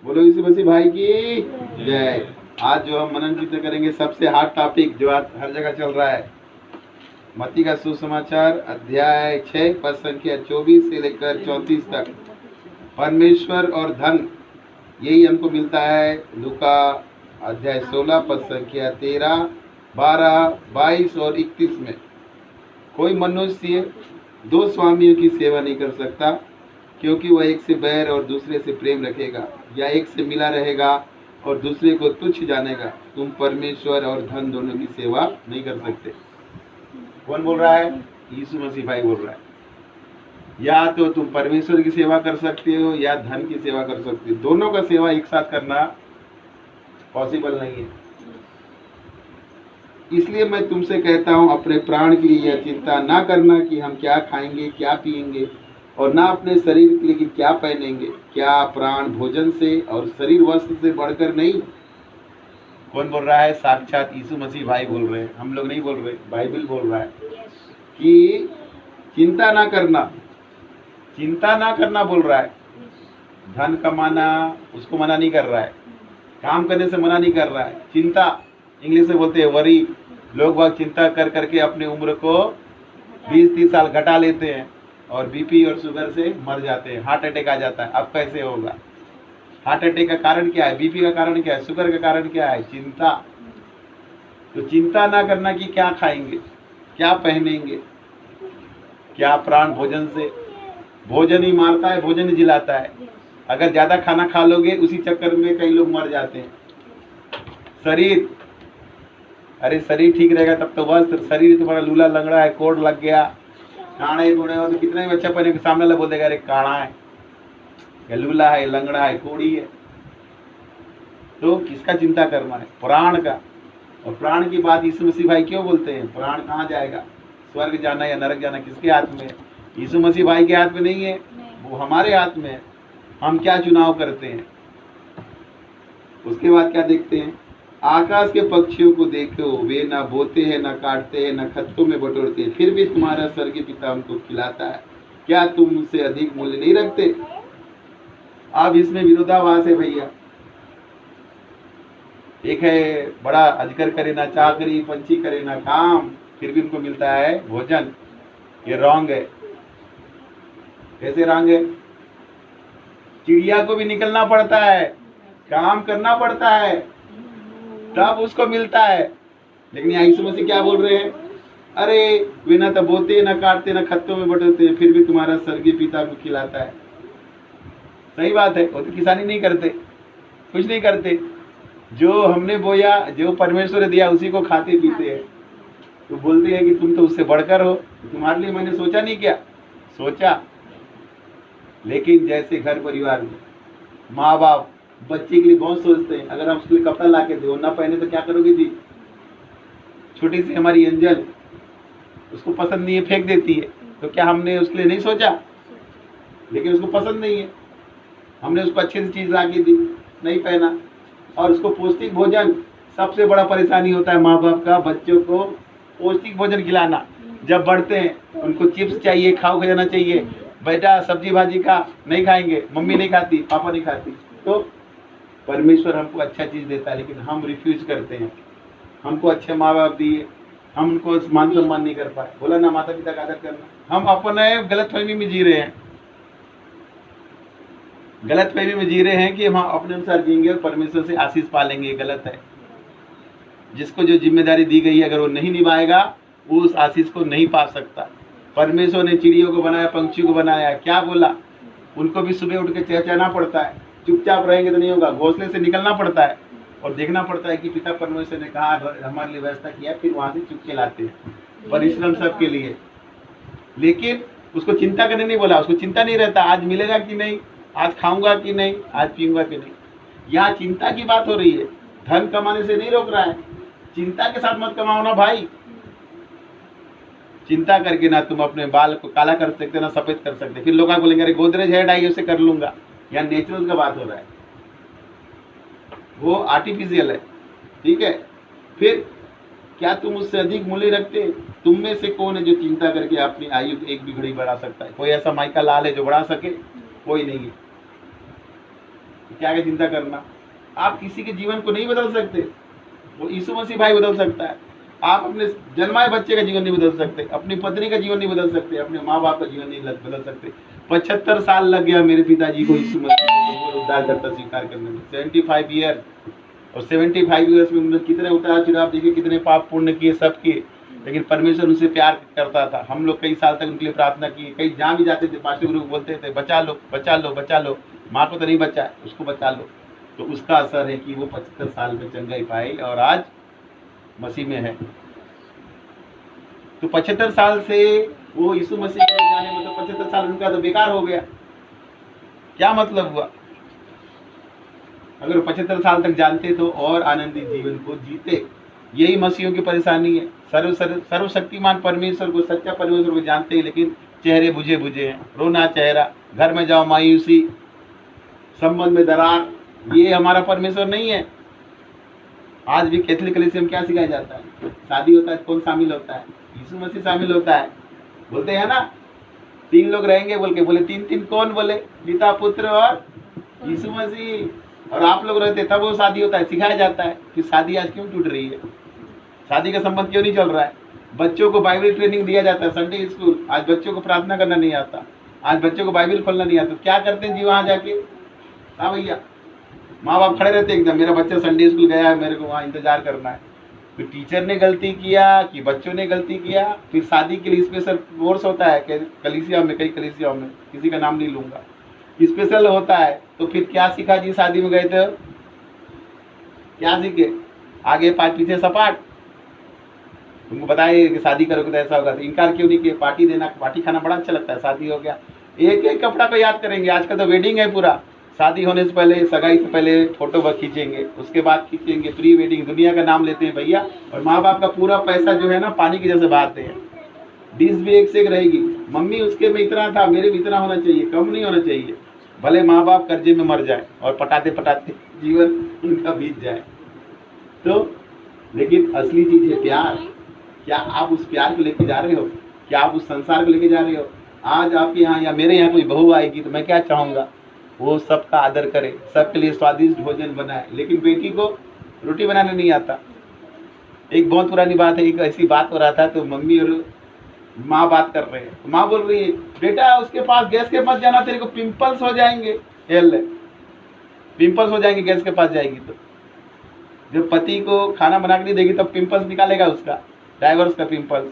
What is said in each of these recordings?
बोलो यीशु मसीह भाई की जय। आज जो हम मनन चिंतन करेंगे सबसे हार्ड टॉपिक जो आज हर जगह चल रहा है, मत्ती का सुसमाचार अध्याय 6 पद संख्या 24 से लेकर 34 तक। परमेश्वर और धन, यही हमको मिलता है लूका अध्याय 16 पद संख्या 13, 12, 22 और 31 में। कोई मनुष्य दो स्वामियों की सेवा नहीं कर सकता, क्योंकि वह एक से बैर और दूसरे से प्रेम रखेगा, या एक से मिला रहेगा और दूसरे को तुच्छ जानेगा। तुम परमेश्वर और धन दोनों की सेवा नहीं कर सकते। कौन बोल रहा है? यीशु मसीह भाई बोल रहा है। या तो तुम परमेश्वर की सेवा कर सकते हो या धन की सेवा कर सकते हो, दोनों का सेवा एक साथ करना पॉसिबल नहीं है। इसलिए मैं तुमसे कहता हूं, अपने प्राण की यह चिंता ना करना कि हम क्या खाएंगे क्या पिएंगे, और ना अपने शरीर के लिए कि क्या पहनेंगे। क्या प्राण भोजन से और शरीर वस्त्र से बढ़कर नहीं? कौन बोल रहा है? साक्षात यीशु मसीह भाई बोल रहे हैं, हम लोग नहीं बोल रहे, बाइबल बोल रहा है कि चिंता ना करना, चिंता ना करना बोल रहा है। धन कमाना उसको मना नहीं कर रहा है, काम करने से मना नहीं कर रहा है। चिंता इंग्लिश में बोलते हैं वरी। लोग बाग चिंता कर करके अपनी उम्र को 20-30 साल घटा लेते हैं और बीपी और शुगर से मर जाते हैं, हार्ट अटैक आ जाता है। अब कैसे होगा? हार्ट अटैक का कारण क्या है? बीपी का कारण क्या है? शुगर का कारण क्या है? चिंता। तो चिंता ना करना कि क्या खाएंगे क्या पहनेंगे। क्या प्राण भोजन से? भोजन ही मारता है, भोजन ही जिलाता है। अगर ज्यादा खाना खा लोगे उसी चक्कर में कई लोग मर जाते हैं। शरीर, अरे शरीर ठीक रहेगा तब तो वस्त्र। शरीर तुम्हारा लूला लंगड़ा है, कोड लग गया, काणे बूढ़े हो तो कितने भी अच्छा पहने, सामने वाला बोल देगा अरे काणा है, या लूला है, लंगड़ा है, कोड़ी है। तो किसका चिंता करना है? प्राण का। और प्राण की बात यीशु मसीह भाई क्यों बोलते हैं? प्राण कहाँ जाएगा? स्वर्ग जाना या नरक जाना किसके हाथ में है? यीशु मसीह भाई के हाथ में नहीं है, वो हमारे हाथ में है। हम क्या चुनाव करते हैं। उसके बाद क्या देखते हैं? आकाश के पक्षियों को देखो, वे ना बोते हैं, ना काटते हैं, ना खत्तों में बटोरते हैं, फिर भी तुम्हारा स्वर्गीय पिता उनको खिलाता है। क्या तुम उनसे अधिक मूल्य नहीं रखते? अब इसमें विरोधाभास है भैया। एक है बड़ा अजगर करे ना चाकरी, पंछी करे ना काम, फिर भी उनको मिलता है भोजन। ये रॉन्ग है। कैसे रॉन्ग है? चिड़िया को भी निकलना पड़ता है, काम करना पड़ता है, तब उसको मिलता है। लेकिन यीशु मसीह क्या बोल रहे हैं? अरे वे ना तो बोते, ना काटते, ना खत्तों में बटोरते, फिर भी तुम्हारा स्वर्गीय पिता को खिलाता है। सही बात है। वो तो किसानी नहीं करते, कुछ नहीं करते। जो हमने बोया, जो परमेश्वर ने दिया, उसी को खाते पीते हैं। तो बोलते हैं कि तुम तो उससे बढ़कर हो, तुम्हारे लिए मैंने सोचा नहीं क्या? सोचा। लेकिन जैसे घर परिवार में माँ बाप बच्चे के लिए बहुत सोचते हैं। अगर हम उसके लिए कपड़ा ला के दो, ना पहने तो क्या करोगे जी? छोटी सी हमारी एंजल, उसको पसंद नहीं है, फेंक देती है। तो क्या हमने उसके लिए नहीं सोचा? लेकिन उसको पसंद नहीं है, हमने उसको अच्छी सी चीज ला के दी, नहीं पहना। और उसको पौष्टिक भोजन, सबसे बड़ा परेशानी होता है माँ बाप का, बच्चों को पौष्टिक भोजन खिलाना। जब बढ़ते हैं उनको चिप्स चाहिए, खाओ खजाना चाहिए, बेटा सब्जी भाजी का नहीं खाएंगे, मम्मी नहीं खाती, पापा नहीं खाती। तो परमेश्वर हमको अच्छा चीज देता है, लेकिन हम रिफ्यूज करते हैं। हमको अच्छे माँ बाप दिए, हम उनको मान सम्मान नहीं कर पाए। बोला ना, माता पिता का आदर करना। हम अपने गलतफहमी में जी रहे हैं, गलतफहमी में जी रहे हैं कि हम अपने अनुसार जिएंगे और परमेश्वर से आशीष पालेंगे। ये गलत है। जिसको जो जिम्मेदारी दी गई है, अगर वो नहीं निभाएगा, वो उस आशीष को नहीं पा सकता। परमेश्वर ने चिड़ियों को बनाया, पंछियों को बनाया, क्या बोला? उनको भी सुबह उठ के चहचहाना पड़ता है। चुपचाप रहेंगे तो नहीं होगा, घोंसले से निकलना पड़ता है और देखना पड़ता है कि पिता परमेश्वर ने कहा हमारे लिए व्यवस्था किया, फिर वहां से चुप के लाते हैं। परिश्रम सबके लिए। लेकिन उसको चिंता करने नहीं बोला, उसको चिंता नहीं रहता आज मिलेगा कि नहीं, आज खाऊंगा कि नहीं, आज पीऊंगा कि नहीं। यहाँ चिंता की बात हो रही है। धन कमाने से नहीं रोक रहा है, चिंता के साथ मत कमाओ ना भाई। चिंता करके ना तुम अपने बाल को काला कर सकते, ना सफेद कर सकते। फिर लोग बोलेंगे अरे गोदरेज हेयर डाई उसे कर लूंगा। यहाँ नेचुरल का बात हो रहा है, वो आर्टिफिशियल है। ठीक है। फिर क्या तुम उससे अधिक मूल्य रखते? तुम में से कौन है जो चिंता करके अपनी आयु एक भी घड़ी बढ़ा सकता है? कोई ऐसा माइका लाल है जो बढ़ा सके? कोई नहीं है। तो क्या क्या चिंता करना। आप किसी के जीवन को नहीं बदल सकते, वो यीशु मसीह भाई बदल सकता है। आप अपने जन्माए बच्चे का जीवन नहीं बदल सकते, अपनी पत्नी का जीवन नहीं बदल सकते, अपने माँ बाप का जीवन नहीं बदल सकते। 75 साल लग गया मेरे पिताजी को यीशु मसीह को उद्धारकर्ता स्वीकार करने में, 75 ईयर। और 75 ईयर्स में उन्होंने कितने उतार चढ़ाव देखे, कितने पाप पुण्य किए, सब किए, लेकिन परमेश्वर उनसे प्यार करता था। हम लोग कई साल तक उनके लिए प्रार्थना की, कहीं जहाँ भी जाते थे पास्टर गुरु बोलते थे बचा लो बचा लो बचा लो, माँ को तो नहीं बचा, उसको बचा लो। तो उसका असर है कि वो 75 साल में चंगाई पाई और आज मसीह में है। तो 75 साल से वो यीशु मसीह के जाने में, तो 75 साल उनका तो बेकार हो गया। क्या मतलब हुआ? अगर 75 साल तक जानते तो और आनंदित जीवन को जीते। यही मसीहों की परेशानी है। सर्वशक्तिमान परमेश्वर को, सच्चा परमेश्वर को जानते हैं, लेकिन चेहरे बुझे बुझे हैं, रोना चेहरा, घर में जाओ मायूसी, संबंध में दरार। ये हमारा परमेश्वर नहीं है। आज भी कैथोलिक कलीसिया में क्या सिखाया जाता है? शादी होता है कौन शामिल होता है? यीशु मसीह शामिल होता है। बोलते हैं ना 3 लोग रहेंगे बोल के, बोले 3 कौन? बोले पिता पुत्र और यीशु मसीह। और आप लोग रहते तब वो शादी होता है, सिखाया जाता है। कि शादी आज क्यों टूट रही है? शादी का संबंध क्यों नहीं चल रहा है? बच्चों को बाइबल ट्रेनिंग दिया जाता है, संडे स्कूल। आज बच्चों को प्रार्थना करना नहीं आता, आज बच्चों को बाइबल खोलना नहीं आता। क्या करते हैं जी वहाँ जाके? हाँ भैया, माँ बाप खड़े रहते एकदम, मेरा बच्चा संडे स्कूल गया है, मेरे को वहाँ इंतजार करना है। फिर टीचर ने गलती किया कि बच्चों ने गलती किया? फिर शादी के लिए स्पेशल कोर्स होता है कलीसिया में, कई कलीसियाओं में, किसी का नाम नहीं लूंगा, स्पेशल होता है। तो फिर क्या सीखा जी? शादी में गए थे क्या सीखे? आगे 5 पीछे सपाट। तुमको बताए कि शादी करोगे तो ऐसा होगा, तो इनकार क्यों नहीं किया? पार्टी देना, पार्टी खाना बड़ा अच्छा लगता है। शादी हो गया, एक एक कपड़ा को याद करेंगे। आजकल तो वेडिंग है पूरा, शादी होने से पहले, सगाई से पहले फोटो खींचेंगे, उसके बाद खींचेंगे प्री वेडिंग, दुनिया का नाम लेते हैं भैया। और माँ बाप का पूरा पैसा जो है ना पानी की जैसे बहाते हैं। डिश भी एक से एक रहेगी, मम्मी उसके में इतना था, मेरे भी इतना होना चाहिए, कम नहीं होना चाहिए। भले माँ बाप कर्जे में मर जाए और पटाते पटाते जीवन उनका बीत जाए। तो लेकिन असली चीज है प्यार। क्या आप उस प्यार को लेके जा रहे हो? क्या आप उस संसार को लेके जा रहे हो? आज आपके यहाँ या मेरे यहाँ कोई बहू आएगी तो मैं क्या चाहूंगा? वो सबका आदर करे, सबके लिए स्वादिष्ट भोजन बनाए, लेकिन बेटी को रोटी बनाने नहीं आता। एक बहुत पुरानी बात है, एक ऐसी बात हो रहा था, तो मम्मी और माँ बात कर रहे हैं, तो माँ बोल रही है बेटा उसके पास गैस के पास जाना, तेरे को पिंपल्स हो जाएंगे। पिंपल्स हो जाएंगे गैस के पास जाएगी तो। जब पति को खाना बना के नहीं देगी तब पिंपल्स निकालेगा उसका, डाइवर्स का पिंपल्स।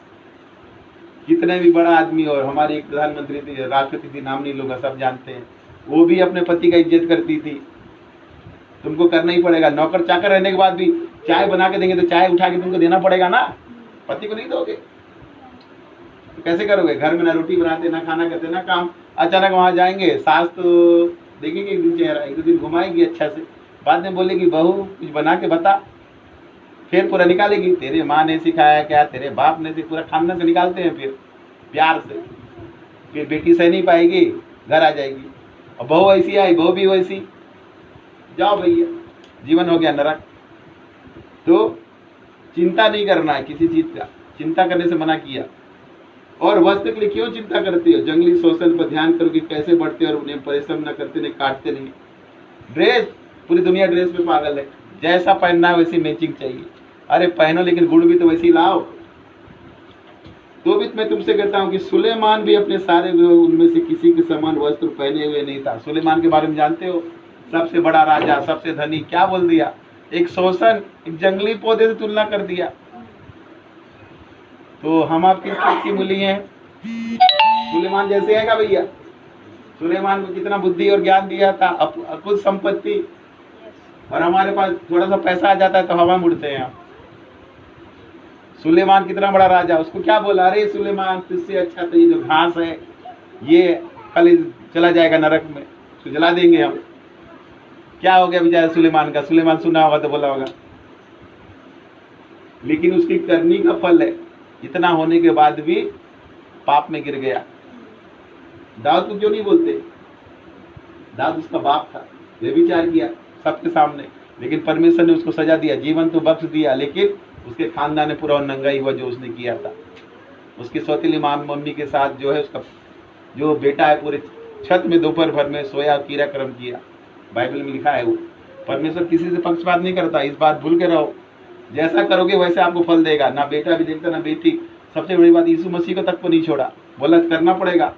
कितने भी बड़ा आदमी, और हमारी एक प्रधानमंत्री थी, राष्ट्रपति थी, नाम नहीं लूंगा, सब जानते हैं, वो भी अपने पति का इज्जत करती थी। तुमको करना ही पड़ेगा। नौकर चाकर रहने के बाद भी चाय बना के देंगे तो चाय उठा के तुमको देना पड़ेगा ना, पति को नहीं दोगे तो कैसे करोगे? घर में ना रोटी बनाते, ना खाना करते, ना काम। अचानक वहां जाएंगे, सास तो देखेंगे एक दिन चेहरा, 1-2 दिन घुमाएगी अच्छा से, बाद में बोलेगी बहू कुछ बना के बता, फिर पूरा निकालेगी, तेरे माँ ने सिखाया क्या, तेरे बाप ने, पूरा खानदान से निकालते हैं फिर प्यार से। फिर बेटी सह नहीं पाएगी, घर आ जाएगी, और बहू ऐसी आई, बहू भी वैसी, जाओ भैया, जीवन हो गया नरक। तो चिंता नहीं करना है किसी चीज का, चिंता करने से मना किया। और वस्त्र के लिए क्यों चिंता करते हो? जंगली शोषण पर ध्यान करो कि कैसे बढ़ते और उन्हें परिश्रम न करते, नहीं काटते नहीं। ड्रेस, पूरी दुनिया ड्रेस पे पागल है, जैसा पहनना है वैसी मैचिंग चाहिए। अरे पहनो लेकिन गुण भी तो वैसी लाओ। तो भी मैं तुमसे कहता हूँ कि सुलेमान भी अपने सारे उनमें से किसी के समान वस्त्र पहने हुए नहीं था। सुलेमान के बारे में जानते हो? सबसे बड़ा राजा, सबसे धनी, क्या बोल दिया? एक शोषण, एक जंगली पौधे से तुलना कर दिया। तो हम आप किस चीज की मूली हैं? सुलेमान जैसे है क्या भैया? सुलेमान को कितना बुद्धि और ज्ञान दिया था, अकुल संपत्ति, और हमारे पास थोड़ा सा पैसा आ जाता है तो हवा में उड़ते हैं। सुलेमान कितना बड़ा राजा, उसको क्या बोला? अरे सुलेमान तुझसे अच्छा तो ये जो घास है ये कल चला जाएगा नरक में, तो जला देंगे हम। क्या हो गया बेचारा सुलेमान का? सुलेमान सुना होगा तो बोला होगा, लेकिन उसकी करनी का फल है। इतना होने के बाद भी पाप में गिर गया। दाऊद को क्यों नहीं बोलते? दाऊद उसका बाप था, व्यभिचार किया सबके सामने, लेकिन परमेश्वर ने उसको सजा दिया, जीवन तो बख्श दिया, लेकिन उसके खानदान ने पूरा नंगा ही हुआ जो उसने किया था। उसकी सौतेली मम्मी के साथ जो है उसका जो बेटा है पूरे छत में दोपहर भर में सोया, कीड़ा कर्म किया। बाइबल में लिखा है वो। परमेश्वर किसी से पक्षपात नहीं करता, इस बात भूल के रहो। जैसा करोगे वैसे आपको फल देगा। ना बेटा भी देखता ना बेटी। सबसे बड़ी बात, यीशु मसीह को तक को नहीं छोड़ा, बोला करना पड़ेगा।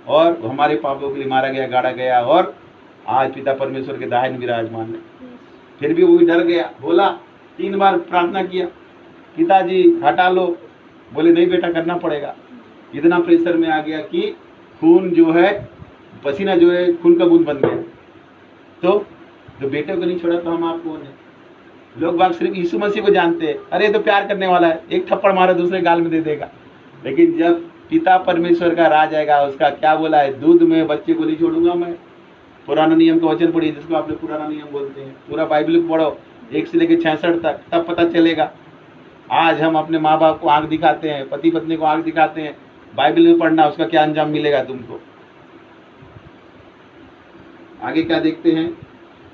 और हमारे पापों के लिए मारा गया, गाड़ा गया, और आज पिता परमेश्वर के दाहिने विराजमान है। फिर भी वो भी डर गया, बोला 3 बार प्रार्थना किया, पिताजी हटा लो। बोले नहीं बेटा, करना पड़ेगा। इतना प्रेशर में आ गया कि खून जो है, पसीना जो है खून का बूंद बन गया। तो जो बेटे को नहीं छोड़ा तो हम आप कौन है? लोग बाग सिर्फ यीशु मसीह को जानते हैं, अरे तो प्यार करने वाला है, एक थप्पड़ मारा दूसरे गाल में दे देगा। लेकिन जब पिता परमेश्वर का राज आएगा, उसका क्या बोला है, दूध में बच्चे को नहीं छोड़ूंगा मैं। पुराना नियम का वचन पढ़िए, जिसको आप लोग पुराना नियम बोलते हैं। पूरा बाइबल को पढ़ो 1 से लेकर 66 तक, तब पता चलेगा। आज हम अपने माँ बाप को आंख दिखाते हैं, पति पत्नी को आंख दिखाते हैं, बाइबल में पढ़ना, उसका क्या अंजाम मिलेगा तुमको। आगे क्या देखते हैं,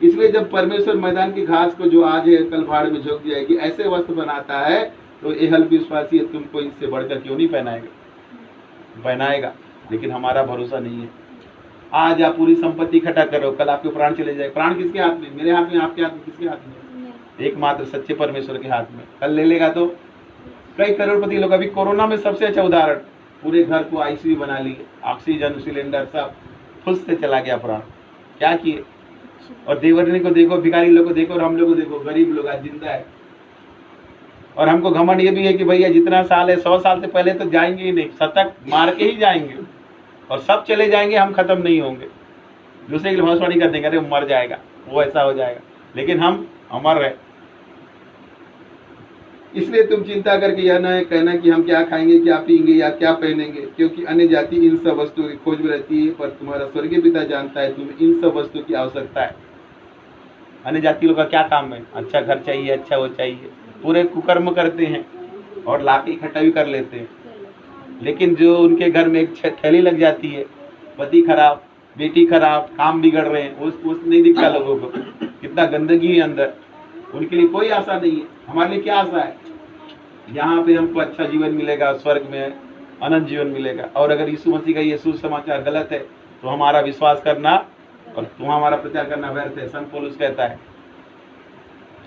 इसलिए जब परमेश्वर मैदान की घास को जो आज है कल भाड़ में झोंक जाएगी, ऐसे वस्त्र बनाता है, तो ये हल विश्वासी तुमको इससे बढ़कर क्यों नहीं पहनाएगा। लेकिन हमारा भरोसा नहीं है। आज आप पूरी संपत्ति इकट्ठा करो, कल आपके प्राण चले जाए। प्राण किसके हाथ में? मेरे हाथ में, आपके हाथ में, किसके हाथ में? एकमात्र सच्चे परमेश्वर के हाथ में। कल ले लेगा तो कई करोड़पति लोग, अभी कोरोना में सबसे अच्छा उदाहरण, पूरे घर को आईसीयू बना लिए, ऑक्सीजन सिलेंडर सब, फुस से चला गया प्राण। क्या किए? और देवरनी को देखो, भिखारी लोग को देखो, और हम लोग को देखो, गरीब लोग आज जिंदा है। और हमको घमंड ये भी है कि भैया जितना साल है, 100 साल से पहले तो जाएंगे ही नहीं, शतक मार के ही जाएंगे, और सब चले जाएंगे, हम खत्म नहीं होंगे। दूसरे के लिए भविष्यवाणी कर देंगे, अरे मर जाएगा, वो ऐसा हो जाएगा, लेकिन हम अमर है। इसलिए तुम चिंता करके यह न कहना कि हम क्या खाएंगे, क्या पीएंगे या क्या पहनेंगे, क्योंकि अन्य जाति इन सब वस्तुओं की खोज में रहती है, पर तुम्हारा स्वर्गीय पिता जानता है तुम्हें इन सब वस्तुओं की आवश्यकता है। अन्य जाति लोग का क्या काम है? अच्छा घर चाहिए, अच्छा वो चाहिए, पूरे कुकर्म करते हैं और लाके इकट्ठा भी कर लेते हैं। लेकिन जो उनके घर में एक थैली लग जाती है, पति खराब, बेटी खराब, काम बिगड़ रहे हैं, उस नहीं दिखता लोगों को, कितना गंदगी है अंदर। उनके लिए कोई आशा नहीं है। हमारे लिए क्या आशा है? यहाँ पे हमको अच्छा जीवन मिलेगा, स्वर्ग में अनंत जीवन मिलेगा। और अगर यीशु मसीह का ये सुसमाचार गलत है तो हमारा विश्वास करना और तुम हमारा प्रचार करना व्यर्थ है। संत पौलुस कहता है,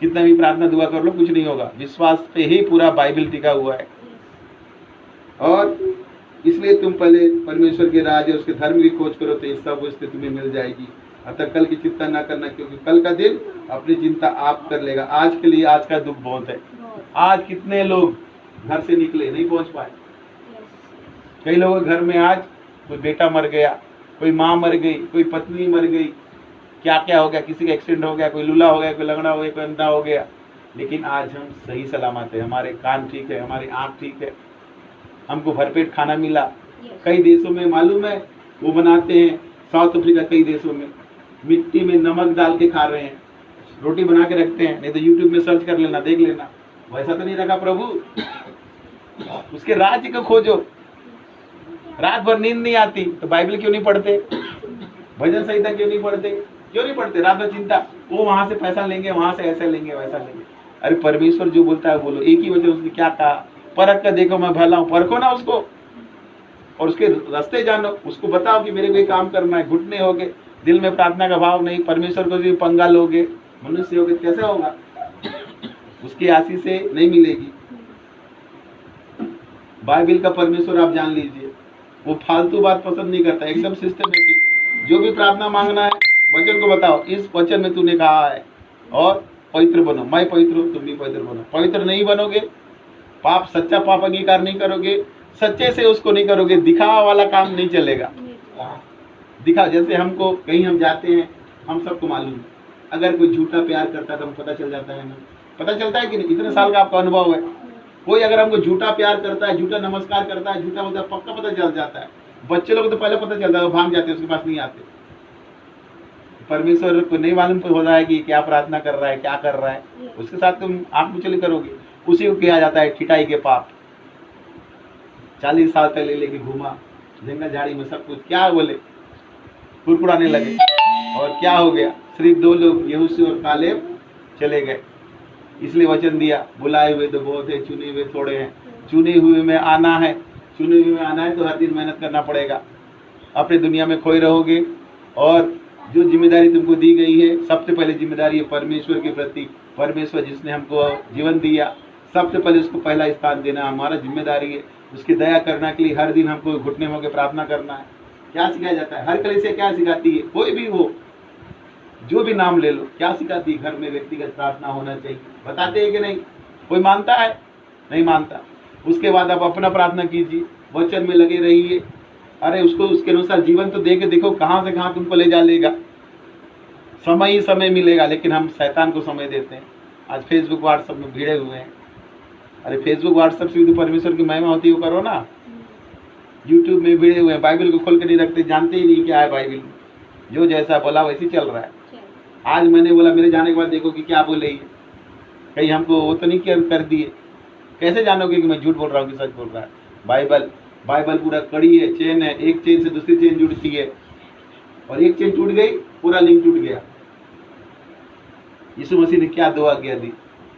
कितना भी प्रार्थना दुआ कर लो, कुछ नहीं होगा। विश्वास पे ही पूरा बाइबल टिका हुआ है। और इसलिए तुम पहले परमेश्वर के राज और उसके धर्म की खोज करो, तो ये सब वस्तु तुम्हें मिल जाएगी। अतः कल की चिंता ना करना, क्योंकि कल का दिन अपनी चिंता आप कर लेगा। आज के लिए आज का दुख बहुत है। आज कितने लोग घर से निकले, नहीं पहुंच पाए। कई लोगों के घर में आज कोई बेटा मर गया, कोई माँ मर गई, कोई पत्नी मर गई, क्या क्या हो गया, किसी का एक्सीडेंट हो गया, कोई लूला हो गया, कोई लंगड़ा हो गया, कोई अंधा हो गया। लेकिन आज हम सही सलामत है, हमारे कान ठीक है, हमारी आँख ठीक है, हमको भरपेट खाना मिला। कई देशों में मालूम है वो बनाते हैं, साउथ अफ्रीका कई देशों में मिट्टी में नमक डाल के खा रहे हैं, रोटी बना के रखते हैं। नहीं तो यूट्यूब में सर्च कर लेना, देख लेना। वैसा तो नहीं रखा प्रभु। उसके राज्य को खोजो। रात भर नींद नहीं आती तो बाइबल क्यों नहीं पढ़ते? भजन संहिता क्यों नहीं पढ़ते? क्यों नहीं पढ़ते? रात भर चिंता, वो वहां से पैसा लेंगे, वहां से ऐसा लेंगे, वैसा लेंगे। अरे परमेश्वर जो बोलता है बोलो। एक ही वजह उसने क्या कहा, परख कर देखो मैं भला हूँ। परखो ना उसको और उसके रास्ते जानो। उसको बताओ कि मेरे को ये काम करना है। घुटने हो गए, दिल में प्रार्थना का भाव नहीं, परमेश्वर को भी पंगा लोगे, मनुष्य हो गए, कैसे होगा? उसकी आशीष से नहीं मिलेगी। बाइबल का परमेश्वर आप जान लीजिए, वो फालतू बात पसंद नहीं करता, एकदम सिस्टमेटिक। जो भी प्रार्थना मांगना है वचन को बताओ, इस वचन में तूने कहा है, और पवित्र बनो। मैं पवित्र हूँ, तुम भी पवित्र बनो। पवित्र नहीं बनोगे, पाप, सच्चा पाप अंगीकार नहीं करोगे, सच्चे से उसको नहीं करोगे, दिखावा वाला काम नहीं चलेगा। दिखा, जैसे हमको कहीं हम जाते हैं, हम सबको मालूम है, अगर कोई झूठा प्यार करता है तो हमको पता चल जाता है ना। पता चलता है कि नहीं? इतने साल का आपका अनुभव है। कोई अगर हमको झूठा प्यार करता है, झूठा नमस्कार करता है, झूठा मतलब पक्का पता चल जाता है। बच्चे लोग तो पहले पता चलता है, वो भाग जाते हैं, उसके पास नहीं आते। परमेश्वर को नहीं मालूम हो रहा है कि क्या प्रार्थना कर रहा है, क्या कर रहा है, उसके साथ तुम आंख मुचली करोगे। उसी को किया जाता है ठिठाई के पाप। 40 साल पहले लेके घूमा जंगल झाड़ी में, सब कुछ क्या बोले, कुरकुराने लगे। और क्या हो गया? सिर्फ 2 लोग यहोशू और कालेब चले गए। इसलिए वचन दिया, बुलाए हुए तो बहुत है, चुने हुए थोड़े हैं। चुने हुए में आना है, चुने हुए में आना है तो हर दिन मेहनत करना पड़ेगा। अपनी दुनिया में खोए रहोगे और जो जिम्मेदारी तुमको दी गई है, सबसे पहले जिम्मेदारी है परमेश्वर के प्रति। परमेश्वर जिसने हमको जीवन दिया, सबसे पहले उसको पहला स्थान देना हमारा जिम्मेदारी है। उसकी दया करने के लिए हर दिन हमको घुटने में होकर प्रार्थना करना है। क्या सिखाया जाता है? हर कलीसिया क्या सिखाती है? कोई भी हो, जो भी नाम ले लो, क्या सिखाती है? घर में व्यक्तिगत प्रार्थना होना चाहिए। बताते हैं कि नहीं? कोई मानता है? नहीं मानता। उसके बाद आप अपना प्रार्थना कीजिए, वचन में लगे रहिए। अरे उसको उसके अनुसार जीवन तो दे के देखो, कहाँ से कहाँ तुमको ले जा लेगा। समय ही समय मिलेगा, लेकिन हम शैतान को समय देते हैं। आज फेसबुक व्हाट्सएप में भिड़े हुए हैं। अरे फेसबुक व्हाट्सएप से भी तो परमेश्वर की महिमा होती है, वो करो ना। यूट्यूब में भिड़े हुए हैं, बाइबल को खोल के नहीं रखते, जानते ही नहीं क्या है बाइबल में। जो जैसा बोला वैसे चल रहा है। आज मैंने बोला, मेरे जाने के बाद देखो कि क्या बोले, कहीं हमको वो तो नहीं कर दिए। कैसे जानोगे कि मैं झूठ बोल रहा हूँ कि सच बोल रहा है? बाइबल पूरा कड़ी है, चेन है, एक चेन से दूसरी चेन जुड़ती है, और एक चेन टूट गई, पूरा लिंक टूट गया। यीशु मसीह ने क्या दुआ किया दी?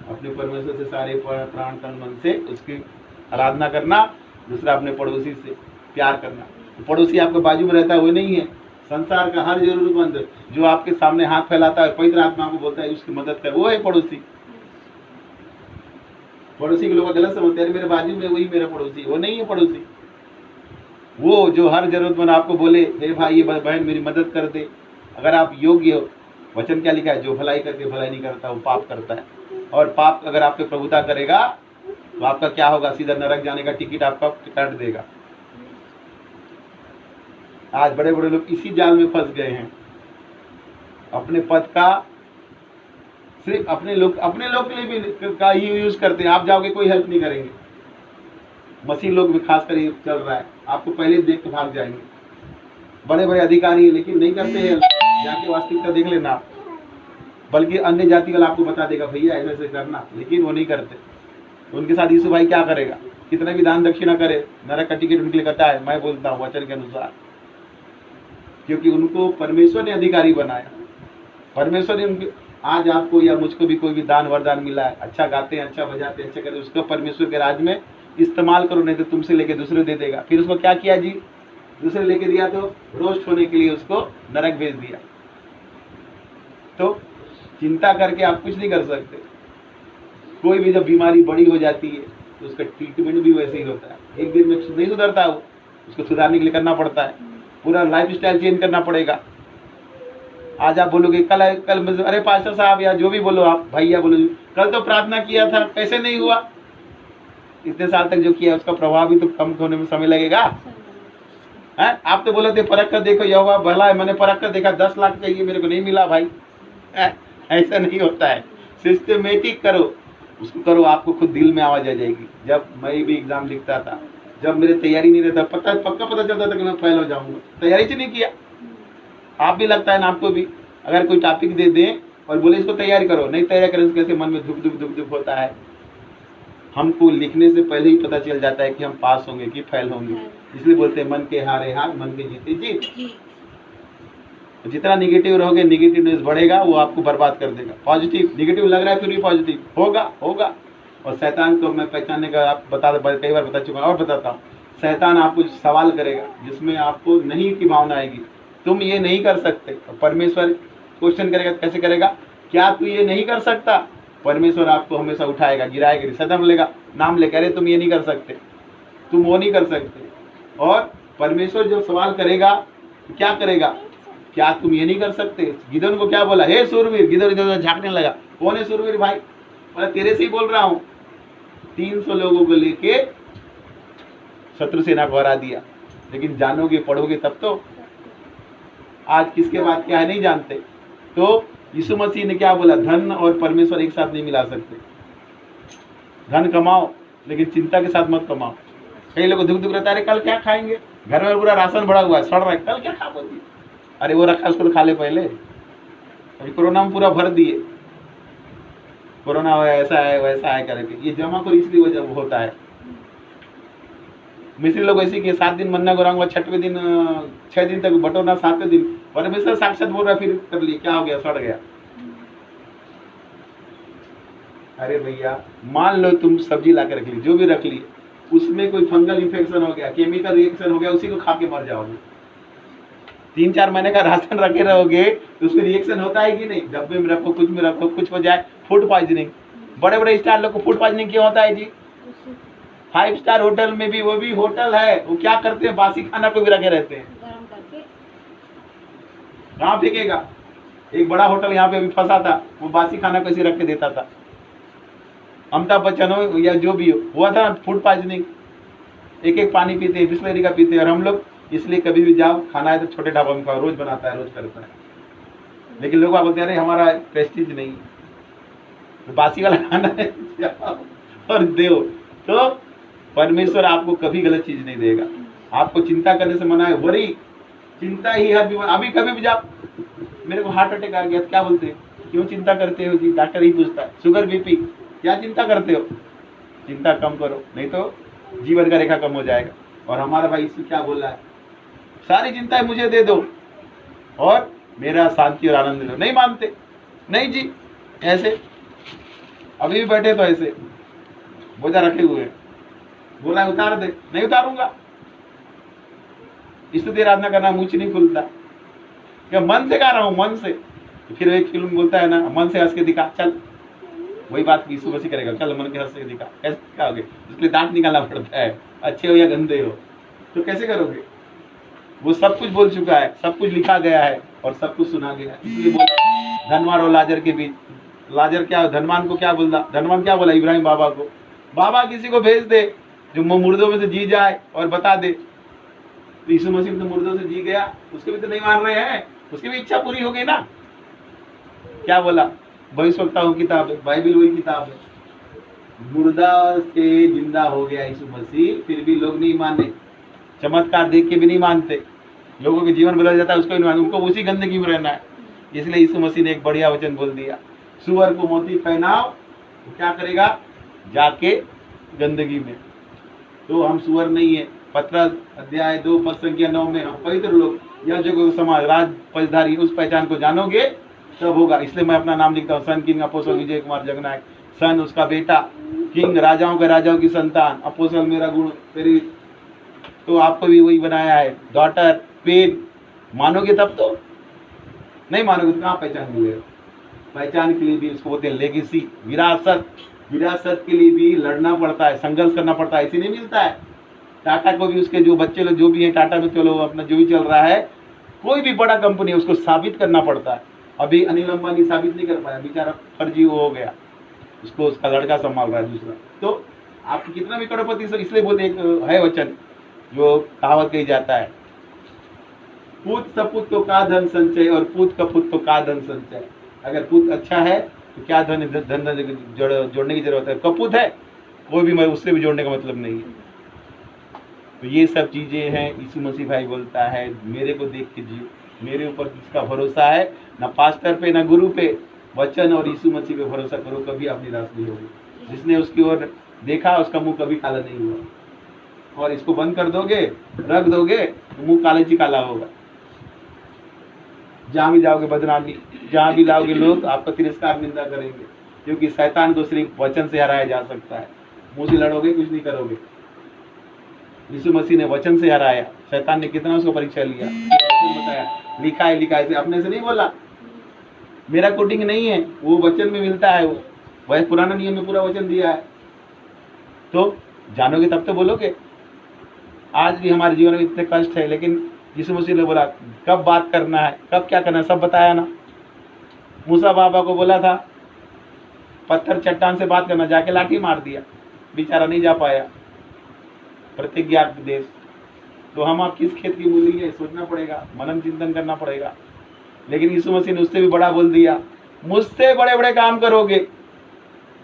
अपने परमेश्वर से सारे प्राण तन मन से उसकी आराधना करना, दूसरा अपने पड़ोसी से प्यार करना। तो पड़ोसी आपके बाजू में रहता है वो नहीं है, संसार का हर जरूरतमंद जो आपके सामने हाथ फैलाता है, पवित्र आत्मा को बोलता है उसकी मदद कर, वो है पड़ोसी। पड़ोसी के लोग गलत समझते हैं, मेरे बाजू में वही मेरा पड़ोसी, वो नहीं है पड़ोसी। वो जो हर जरूरतमंद आपको बोले, हे भाई ये बहन मेरी मदद कर दे, अगर आप योग्य हो। वचन क्या लिखा है? जो भलाई करके भलाई नहीं करता वो पाप करता है, और पाप अगर आप पे प्रभुता करेगा तो आपका क्या होगा? सीधा नरक जाने का टिकट आपका काट देगा। आज बड़े बड़े लोग इसी जाल में फंस गए हैं। अपने पद का सिर्फ अपने लोग के लिए भी का ही यूज करते हैं। आप जाओगे कोई हेल्प नहीं करेंगे। मसीह लोग भी खास कर चल रहा है, आपको पहले देख के भाग जाएंगे। बड़े बड़े अधिकारी है लेकिन नहीं करते हैं, जाके वास्तविकता देख लेना। बल्कि अन्य जाति वाला आपको बता देगा भैया ऐसे ऐसे करना, लेकिन वो नहीं करते। उनके साथ यीशु भाई क्या करेगा? कितना भी दान दक्षिणा करे, नरक का टिकट उनके लिए कटा है। मैं बोलता हूँ वचन के अनुसार, क्योंकि उनको परमेश्वर ने अधिकारी बनाया। परमेश्वर ने उनके, आज आपको या मुझको भी कोई भी दान वरदान मिला है, अच्छा गाते हैं, अच्छा बजाते हैं, अच्छा करते, उसको परमेश्वर के राज में इस्तेमाल करो, नहीं तो तुमसे लेके दूसरे दे देगा। फिर उसको क्या किया जी? दूसरे लेके दिया तो रोस्ट होने के लिए उसको नरक भेज दिया। तो चिंता करके आप कुछ नहीं कर सकते। कोई भी जब बीमारी बड़ी हो जाती है तो उसका ट्रीटमेंट भी वैसे ही होता है। एक दिन में नहीं सुधरता वो, उसको सुधारने के लिए करना पड़ता है, पूरा लाइफ स्टाइल चेंज करना पड़ेगा। आज आप बोलोगे कल अरे पास्टर साहब या जो भी बोलो आप, भैया बोलो, कल तो प्रार्थना किया था, कैसे नहीं हुआ? इतने साल तक जो किया उसका प्रभाव भी तो कम होने में समय लगेगा। है? आप तो बोले थे परख कर देखो यहोवा भला है, मैंने परख कर देखा 10 लाख चाहिए मेरे को, नहीं मिला भाई। ऐसा नहीं होता है। सिस्टमेटिक करो, उसको करो, आपको खुद दिल में आवाज आ जाएगी। जब मैं भी एग्जाम लिखता था, जब मेरे तैयारी नहीं रहता, पक्का पता चलता था कि मैं फेल हो जाऊंगा, तैयारी से नहीं किया। आप भी लगता है ना, आपको भी अगर कोई टॉपिक दे दें और बोले इसको तैयारी करो, नहीं तैयारी करें तो कैसे मन में धुक धुक धुक धुक होता है। हमको लिखने से पहले ही पता चल जाता है कि हम पास होंगे कि फेल होंगे। इसलिए बोलते हैं मन के हारे हार, मन के जीते जीत। जितना निगेटिव रहोगे, निगेटिवनेस बढ़ेगा, वो आपको बर्बाद कर देगा। पॉजिटिव, निगेटिव लग रहा है फिर भी पॉजिटिव होगा। और शैतान को मैं पहचानने का आप कई बार बता चुका हूँ और बताता हूँ। शैतान आपको सवाल करेगा जिसमें आपको नहीं की भावना आएगी, तुम ये नहीं कर सकते। परमेश्वर क्वेश्चन करेगा, कैसे करेगा? क्या तू ये नहीं कर सकता? परमेश्वर आपको हमेशा उठाएगा, गिराएगा, सदम लेगा, नाम लेकर, अरे तुम ये नहीं कर सकते, तुम वो नहीं कर सकते। और परमेश्वर जब सवाल करेगा तो क्या करेगा? क्या तुम ये नहीं कर सकते? गिदोन को क्या बोला? हे सूरवीर। गिदोन इधर झांकने लगा, कौन है सूरवीर भाई? बोला तेरे से ही बोल रहा हूँ। 300 लोगों को लेके शत्रु सेना को हरा दिया। लेकिन जानोगे, पढ़ोगे तब तो। आज किसके बाद क्या है नहीं जानते। तो यीशु मसीह ने क्या बोला? धन और परमेश्वर एक साथ नहीं मिला सकते। धन कमाओ लेकिन चिंता के साथ मत कमाओ। कई लोग दुख रहता है, अरे कल क्या खाएंगे, घर में पूरा राशन भरा हुआ है, सड़ रहा है, कल क्या खा बोलती? अरे वो रखा, उसको तो खा ले पहले। अभी कोरोना में पूरा भर दिए, कोरोना ऐसा है वैसा है करके। ये जमा करो, इसलिए वो जब होता है। मिस्री लोग ऐसे कि 7 दिन मन्ना गोरांगा, 6वें दिन 6 दिन तक बटोरना, 7वें दिन परमेश्वर साक्षात बोल रहा, फिर कर लिए, क्या हो गया? सड़ गया। अरे भैया मान लो तुम सब्जी ला के रख ली, जो भी रख ली, उसमें कोई फंगल इन्फेक्शन हो गया, केमिकल रिएक्शन हो गया, उसी को खा के मर जाओगे। 3-4 महीने का राशन रखे रहोगे तो उसमें रिएक्शन होता है कि नहीं? डब्बे में रखो, कुछ में रखो, कुछ हो जाए, फूड पॉइजनिंग। बड़े बड़े स्टार लोग को फूड पॉइजनिंग क्यों होता है जी? 5 स्टार होटल में भी, वो भी होटल है, वो क्या करते हैं, बासी खाना को भी रखे रहते हैं। कहाँ फेंकेगा? एक बड़ा होटल यहाँ पे अभी फंसा था, वो बासी खाना कैसे रख के देता था। अमिताभ बच्चन हो या जो भी हो, हुआ था फूड पॉइजनिंग। एक पानी पीते हैं, बिस्लरी का पीते हैं, और हम लोग इसलिए कभी भी जाओ खाना है तो छोटे ढाबा में खाओ, रोज बनाता है, रोज करता है। लेकिन लोग बोलते हैं हमारा प्रेस्टीज नहीं, तो बासी वाला खाना है और दो। तो परमेश्वर आपको कभी गलत चीज नहीं देगा। आपको चिंता करने से मना है। वरी, चिंता ही हर बीमारी। अभी कभी भी जाओ, मेरे को हार्ट अटैक आ गया, क्या बोलते हैं, क्यों चिंता करते हो जी? डॉक्टर ही पूछता है, शुगर बीपी, क्या चिंता करते हो? चिंता कम करो, नहीं तो जीवन का रेखा कम हो जाएगा। और हमारा भाई यीशु क्या बोला है? सारी चिंताएं मुझे दे दो और मेरा शांति और आनंद लो। नहीं मानते, नहीं जी, ऐसे अभी भी बैठे तो ऐसे बोझा रखे हुए हैं, बोला उतार दे, नहीं उतारूंगा। स्तुति आराधना करना मुझ नहीं खुलता, क्या मन से गा रहा हूं, मन से। फिर एक फिल्म बोलता है ना, मन से हंस के दिखा, चल वही बात यीशु मसीह करेगा, चल मन के हंस के दिखा। कैसे दिखाओगे? इसलिए दांत निकालना पड़ता है, अच्छे हो या गंदे हो, तो कैसे करोगे? वो सब कुछ बोल चुका है, सब कुछ लिखा गया है और सब कुछ सुना गया है। इसलिए बोला धनवान और लाजर के बीच। लाजर क्या, धनवान को क्या बोला? धनवान क्या बोला इब्राहिम बाबा को? बाबा किसी को भेज दे जो मुर्दों में से जी जाए और बता दे। तो यीशु मसीह तो मुर्दों से जी गया, उसके भी तो नहीं मान रहे हैं, उसकी भी इच्छा पूरी हो गई ना। क्या बोला? भविष्यवक्ताओं की किताब है, बाइबल वही किताब है। मुर्दा से जिंदा हो गया यीशु मसीह, फिर भी लोग नहीं माने। चमत्कार देख के भी नहीं मानते, लोगों के जीवन बदल जाता है, उसको नहीं मानते, उनको उसी गंदगी में रहना है। इसलिए यीशु मसीह ने एक बढ़िया वचन बोल दिया, सुअर को मोती पहनाओ, तो क्या करेगा? जाके गंदगी में। तो हम सुअर नहीं है। पत्रस अध्याय 2 पद संख्या 9 में, हम पवित्र लोग, यह जगह समाज राज पचधारी, उस पहचान को जानोगे तब होगा। इसलिए मैं अपना नाम लिखता हूँ, सन किंग अपोस्टल विजय कुमार जगनायक। सन उसका बेटा, किंग राजाओं के राजाओं की संतान, अपोस्टल मेरा गुण प्रेरित। तो आपको भी वही बनाया है, डॉटर, पेन। मानोगे तब तो, नहीं मानोगे तो कहाँ पहचान मिलेगा? पहचान के लिए भी उसको बोलते हैं लेगेसी, विरासत। विरासत के लिए भी लड़ना पड़ता है, संघर्ष करना पड़ता है, इसी नहीं मिलता है। टाटा को भी उसके जो बच्चे लोग जो भी हैं, टाटा में चलो अपना जो भी चल रहा है, कोई भी बड़ा कंपनी है, उसको साबित करना पड़ता है। अभी अनिल अंबानी साबित नहीं कर पाया, बेचारा फर्जी हो गया, उसको उसका लड़का संभाल रहा है दूसरा। तो आप कितना भी करोड़पति, इसलिए बोलते एक है वचन जो कहावत कही जाता है, पूत सपूत तो का धन संचय और पूत कपूत तो का धन संचय। अगर पूत अच्छा है तो क्या धन जोड़ने की जरूरत है? कपूत है कोई भी, मैं उससे भी जोड़ने का मतलब नहीं है। तो ये सब चीजें हैं। यीशु मसीह भाई बोलता है मेरे को देख के जियो, मेरे ऊपर किसका भरोसा है? ना पास्टर पे, ना गुरु पे, वचन और यीशु मसीह पे भरोसा करो, कभी आप निराश नहीं होगे। जिसने उसकी ओर देखा उसका मुंह कभी काला नहीं हुआ। और इसको बंद कर दोगे, रख दोगे तो मुंह काले ही काला होगा। जहां भी जाओगे बदनामी, जहां भी लाओगे लोग आपका तिरस्कार निंदा करेंगे, क्योंकि शैतान को सिर्फ वचन से हराया जा सकता है। मुंह से लड़ोगे कुछ नहीं करोगे। यीशु मसीह ने वचन से हराया। शैतान ने कितना उसको परीक्षा लिया, बताया लिखा है, लिखा है, अपने से नहीं बोला, मेरा कोटिंग नहीं है, वो वचन में मिलता है। वो वह पुराना नियम में पूरा वचन दिया है। तो जानोगे तब तो बोलोगे। आज भी हमारे जीवन में इतने कष्ट है, लेकिन यीशु मसीह ने बोला कब बात करना है, कब क्या करना है, सब बताया ना। मूसा बाबा को बोला था पत्थर चट्टान से बात करना, जाके लाठी मार दिया, बेचारा नहीं जा पाया। प्रतिज्ञा देश। तो हम आप किस खेत की मूली है, सोचना पड़ेगा, मनन चिंतन करना पड़ेगा। लेकिन यीशु मसीह ने उससे भी बड़ा बोल दिया, मुझसे बड़े बड़े काम करोगे,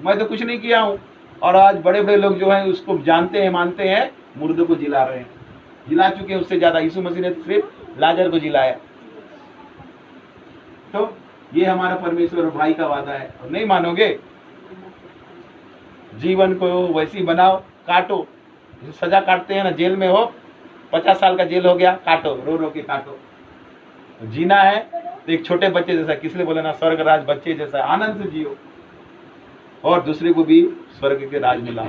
मैं तो कुछ नहीं किया हूं। और आज बड़े बड़े लोग जो हैं उसको जानते हैं, मानते हैं, मुर्दों को जिला रहे हैं, जिला चुके हैं उससे ज्यादा। यीशु मसीह ने सिर्फ लाजर को जिलाया। तो ये हमारा परमेश्वर और भाई का वादा है। और नहीं मानोगे, जीवन को वैसी बनाओ, काटो। सजा काटते हैं ना, जेल में हो, 50 साल का जेल हो गया, काटो, रो रो के काटो। जीना है तो एक छोटे बच्चे जैसा, किसने बोला ना, स्वर्ग राज बच्चे जैसा आनंद से जियो और दूसरे को भी स्वर्ग के राज में लाओ।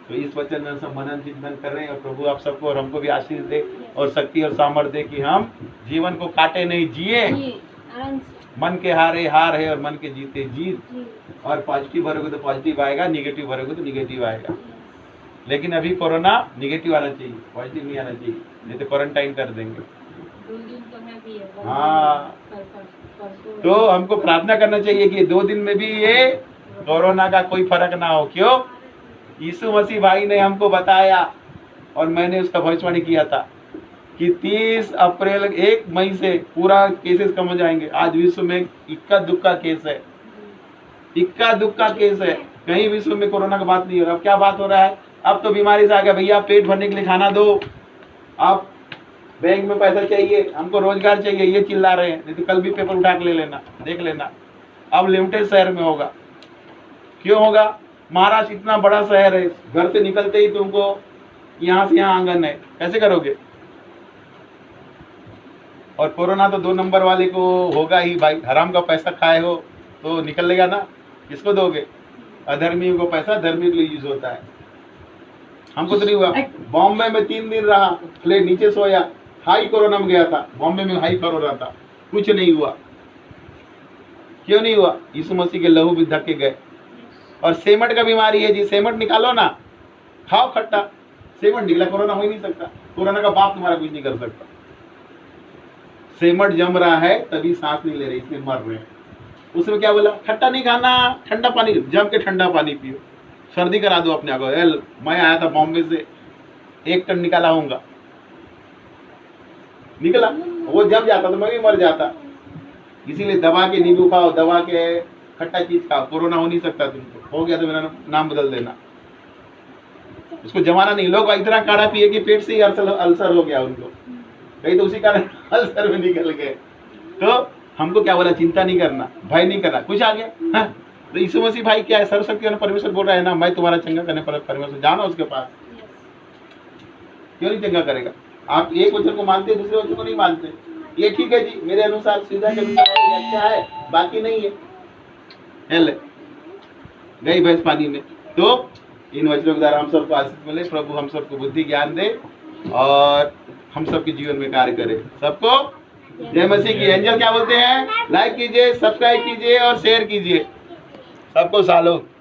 तो इस वचन में सब मनन चिंतन कर रहे हैं और प्रभु आप सबको और हमको भी आशीष दे और शक्ति और सामर्थ्य दे कि हम जीवन को काटे नहीं जिए, मन के हारे हार है और मन के जीते जीत। और पॉजिटिव भरोगे तो पॉजिटिव आएगा, निगेटिव भरोगे तो निगेटिव आएगा। लेकिन अभी कोरोना निगेटिव आना चाहिए, पॉजिटिव नहीं आना चाहिए, नहीं तो क्वारंटाइन कर देंगे। हाँ, तो हमको प्रार्थना करना चाहिए कि 2 दिन में भी ये कोरोना का कोई फर्क ना हो। क्यों? यीशु मसीह भाई ने हमको बताया और मैंने उसका भविष्यवाणी किया था कि 30 अप्रैल 1 मई से पूरा केसेस कम हो जाएंगे। आज विश्व में इक्का दुक्का केस है, इक्का दुक्का केस है, कहीं विश्व में कोरोना का बात नहीं हो रहा। अब क्या बात हो रहा है? अब तो बीमारी से आ गया, भैया पेट भरने के लिए खाना दो, आप बैंक में पैसा चाहिए, हमको रोजगार चाहिए, ये चिल्ला रहे हैं। नहीं तो कल भी पेपर उठा के ले लेना, देख लेना। अब लिमिटेड शहर में होगा। क्यों होगा? महाराष्ट्र इतना बड़ा शहर है, घर से निकलते ही तुमको यहाँ से यहाँ आंगन है, कैसे करोगे? और कोरोना तो 2 नंबर वाले को होगा ही भाई। हराम का पैसा खाए हो तो निकलेगा ना, किसको दोगे? अधर्मियों को पैसा धर्मी के लिए यूज होता है। हमको तो नहीं हुआ। बॉम्बे में 3 दिन रहा, फ्लैट नीचे सोया, हाई कोरोना में गया था। बॉम्बे में हाई कोरोना था, कुछ नहीं हुआ। क्यों नहीं हुआ? यीशु मसीह के लहू भी धक्के गए। और सेमट का बीमारी है जी, सेमट निकालो ना, खाओ खट्टा, सेमट निकला, कोरोना हो ही नहीं सकता। कोरोना का बाप तुम्हारा कुछ नहीं कर सकता। सेमट जम रहा है तभी सांस नहीं ले रहे, इसलिए मर रहे हैं। उसमें क्या बोला? खट्टा नहीं खाना, ठंडा पानी, जम के ठंडा पानी पियो, सर्दी करा दो अपने आप। मैं आया था बॉम्बे से, 1 टन निकाला होऊंगा, निकला, वो जम जाता तो मैं भी मर जाता। इसीलिए दबा के नींबू खाओ, दबा के खट्टा चीज खाओ, कोरोना हो नहीं सकता तुमको। हो गया तो मेरा नाम बदल देना। उसको जमाना नहीं। लोग इतना काढ़ा पिए कि पेट से ही अल्सर हो गया उनको, कहीं तो उसी कारण अल्सर में निकल गए। तो हमको क्या बोला? चिंता नहीं करना, भय नहीं करना, कुछ आ गया। हाँ? तो यीशु मसीह भाई क्या है? सर्वशक्ति वाला परमेश्वर बोल रहा है ना, मैं तुम्हारा चंगा करने पर परमेश्वर, जाना उसके पास। क्यों नहीं चंगा करेगा? आप एक वचन को मानते, दूसरे वचन को नहीं मानते। ये ठीक है जी, मेरे अनुसार सुविधा के अनुसार अच्छा है, बाकी नहीं है। गई भैंस पानी में। तो इन वचनों के द्वारा हम सबको आशीष मिले। प्रभु हम सबको बुद्धि ज्ञान दे और हम सबके जीवन में कार्य करे। सबको जय मसीह की। एंजल क्या बोलते हैं? लाइक कीजिए, सब्सक्राइब कीजिए और शेयर कीजिए। सबको सालों